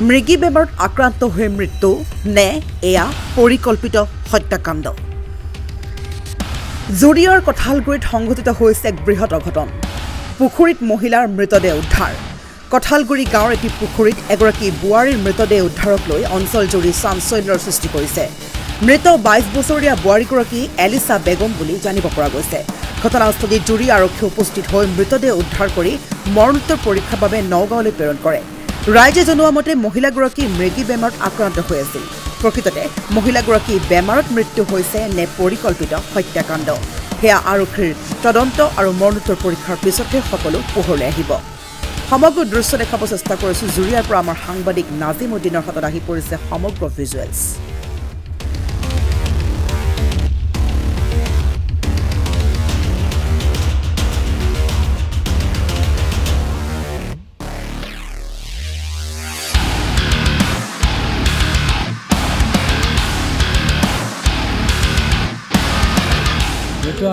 মৃগী বেমাৰত আক্ৰান্ত হৈ মৃত্যু নে এয়া পৰিকল্পিত হত্যাকাণ্ড জুৰিয়াৰ কঠালগুৰিত সংঘটিত হৈছে এক বৃহৎ অঘটন পুখুৰীত মহিলাৰ মৃতদেহ উদ্ধাৰ কঠালগুৰি গাঁৱৰ এটি পুখুৰীত এগৰাকী বোৱাৰীৰ মৃতদেহ উদ্ধাৰক লৈ অঞ্চলজুৰি চাঞ্চল্যৰ সৃষ্টি কৰিছে মৃত 22 বছৰীয়া বোৱাৰীগৰাকী এলিসা বেগম বুলি জানিব পৰা গৈছে ঘটনাস্থলীত জুৰি আৰক্ষী উপস্থিত হৈ মৃতদেহ উদ্ধাৰ কৰি মৰণোত্তৰ পৰীক্ষাৰ বাবে নগাঁৱলৈ প্ৰেৰণ কৰে ৰাইজে জনোৱা মতে মহিলাগৰাকী মৃগী বেমাৰত আক্ৰান্ত হৈ আছিল প্ৰকৃততে মহিলাগৰাকী বেমাৰত মৃত্যু হৈছে নে পৰিকল্পিত হত্যাকাণ্ড হেয়া আৰক্ষীৰ তদন্ত আৰু মৰণোত্তৰ পৰীক্ষাৰ পিছতহে সকলো পোহৰলৈ আহিব সমগ্ৰ দৃশ্য দেখাব চেষ্টা কৰিছো জুৰিয়াৰ পৰা আমাৰ সাংবাদিক নাজিমুদ্দিনৰ হাতত আহি পৰিছে সমগ্ৰ ভিজুৱেলছ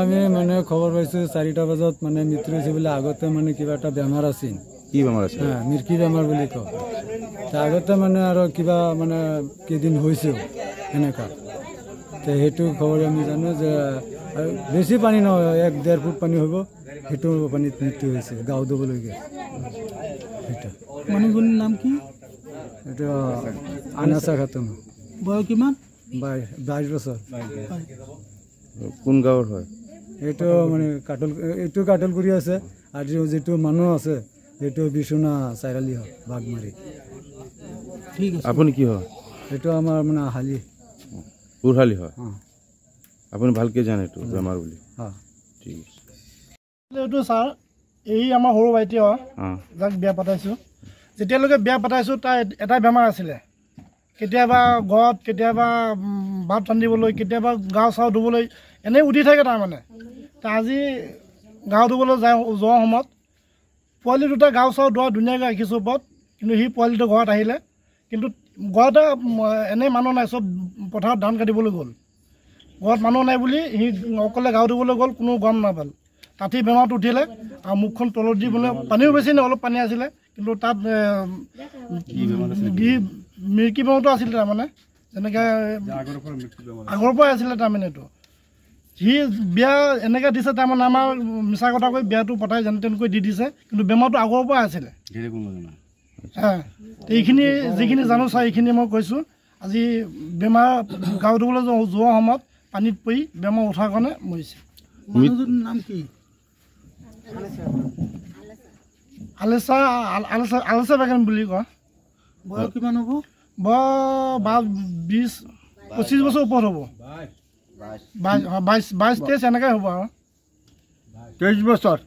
আমি মানে খবৰ পাইছো 4টা বজাত মানে মৃত্যু হৈছে বুলি আগতে মানে কিবা এটা বেমাৰ আছিল কি বেমাৰ আছিল মিৰ্কি বেমাৰ বুলি কয় তা আগতে মানে আৰু কিবা মানে কেদিন হৈছে এনেকা তে হেতু খবৰ আমি জানো যে বেছি পানী নহয় 1.5 ফুট পানী হ'ব হেতু পানীত মৃত্যু হৈছে গাঁও দবলৈ গৈ এটা মানুহজনৰ নাম কি এটা আনাসা খাতুন বয়স কিমান 22 বছৰ কোন গাঁৱৰ হয় এইটো মানে কাটল কৰি আছে আৰু যেটো মানুহ আছে এইটো বিছনা চাইৰালি হয় বাগমাৰী ঠিক আছে আপুনি কি হয় এইটো আমাৰ মানে হালি উৰহালি হয় আপুনি ভালকে জানে তো বেমাৰ বুলি হ্যাঁ ঠিক আছে এইটো স্যাৰ এই আমাৰ সৰু ভাইটি হয় যাক বিয়া পাতাইছো যেতিয়ালৈকে বিয়া পাতাইছো তাৰ এটা বেমাৰ আছিলে কেতিয়াবা ঘৰত কেতিয়াবা ভাত ৰান্ধিবলৈ কেতিয়াবা গাঁও চাও ধুবলৈ এনে উঠি থাকে তাৰ মানে আজি গাঁও ধুবলৈ যোৱা সময়ত পোৱালি দুটা গাঁও চাও ধোৱা ধুনীয়াকৈ ৰাখিছোঁ ওপৰত কিন্তু সি পোৱালিটো ঘৰত আহিলে কিন্তু ঘৰতে এনেই মানুহ নাই চব পথাৰত ধান কাটিবলৈ গ'ল ঘৰত মানুহ নাই বুলি সি অকলে গাঁও ধুবলৈ গ'ল কোনো গম নাপাল তাতে বেমাৰটো উঠিলে আৰু মুখখন তলত দি বোলে পানীও বেছি নাই অলপ পানী আছিলে কিন্তু তাত মিৰ্কি বেমাৰটো আছিলে তাৰমানে যেনেকৈ আগৰ পৰাই আছিলে তাৰমানে এইটো সি বিয়া এনেকৈ দিছে তাৰমানে আমাৰ মিছা কথা কৈ বিয়াটো পতাই যেনে তেনেকৈ দি দিছে কিন্তু বেমাৰটো আগৰ পৰাই আছিলে এইখিনি যিখিনি জানো চাই এইখিনি মই কৈছোঁ আজি বেমাৰ গাঁও ধুবলৈ যোৱা সময়ত পানীত পৰি বেমাৰ উঠাৰ কাৰণে মৰিছে মানুহজনৰ নাম কি আলেছা বেগম বুলি কয় বয়স কিমান হ'ব বয়স 20-25 বছৰ ওপৰত হ'ব 22-23 এনেকৈ হ'ব আৰু 23 বছৰ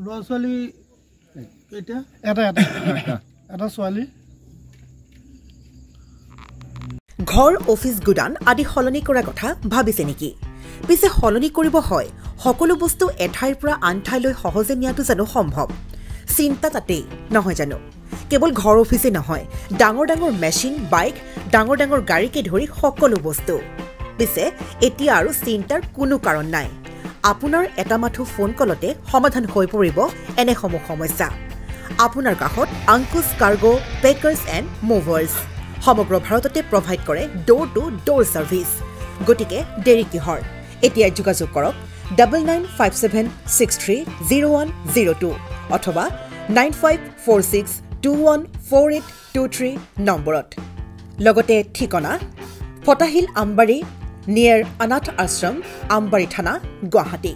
ল'ৰা ছোৱালী এতিয়া এটা ছোৱালী ঘৰ অফিচ গুদান আদি সলনি কৰাৰ কথা ভাবিছে নেকি পিছে সলনি কৰিব হয় সকলো বস্তু এঠাইৰ পৰা আন ঠাইলৈ সহজে নিয়াটো জানো সম্ভৱ চিন্তা তাতেই নহয় জানো কেৱল ঘৰ অফিচে নহয় ডাঙৰ ডাঙৰ মেচিন বাইক ডাঙৰ ডাঙৰ গাড়ীকে ধৰি সকলো বস্তু পিছে এতিয়া আৰু চিন্তাৰ কোনো কাৰণ নাই আপোনাৰ এটা মাথো ফোন কলতে সমাধান হৈ পৰিব এনেসমূহ সমস্যা আপোনাৰ কাষত আংকুশ কাৰ্গো পেকাৰ্ছ এণ্ড মুভাৰ্ছ সমগ্ৰ ভাৰততে প্ৰভাইড কৰে ডোৰ টু ডোৰ ছাৰ্ভিচ গতিকে দেৰি কিহৰ এতিয়া যোগাযোগ কৰক 9957630102 অথবা 9546214823 নম্বৰত লগতে ঠিকনা ফটাহিল আমবাৰী নিয়াৰ অনাথ আশ্ৰম আমবাৰী থানা গুৱাহাটী